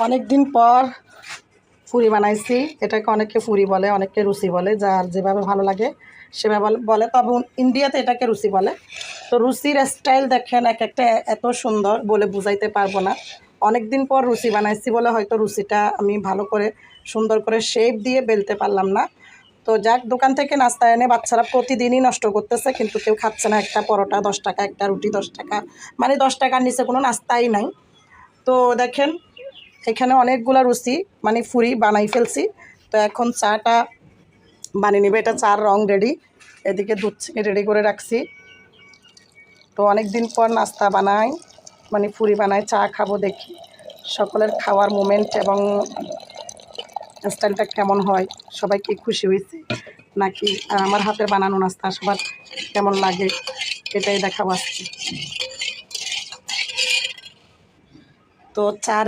অনেক দিন পর ফুরি বানাইছি। এটাকে অনেকে ফুরি বলে, অনেকে রুচি বলে, যার যেভাবে ভালো লাগে সেভাবে বলে। তবে ইন্ডিয়াতে এটাকে রুচি বলে। তো রুচির স্টাইল দেখেন এক একটা এত সুন্দর, বলে বুঝাইতে পারবো না। অনেক দিন পর রুচি বানাইছি বলে হয়তো রুচিটা আমি ভালো করে সুন্দর করে শেপ দিয়ে বেলতে পারলাম না। তো যাক, দোকান থেকে নাস্তা এনে বাচ্চারা প্রতিদিনই নষ্ট করতেছে, কিন্তু কেউ খাচ্ছে না। একটা পরোটা 10 টাকা, একটা রুটি 10 টাকা, মানে 10 টাকার নিচে কোনো নাস্তাই নাই। তো দেখেন এখানে অনেকগুলা রুচি মানে ফুরি বানাই ফেলছি। তো এখন চাটা বানিয়ে নেবে। এটা চার রং রেডি, এদিকে দুধ চিনি রেডি করে রাখছি। তো অনেক দিন পর নাস্তা বানাই, মানে ফুরি বানাই, চা খাবো, দেখি সকলের খাওয়ার মোমেন্ট এবং স্টাইলটা কেমন হয়, সবাই কি খুশি হয়েছে নাকি, আর আমার হাতের বানানো নাস্তা সবার কেমন লাগে এটাই দেখাবো আজকে। তো চা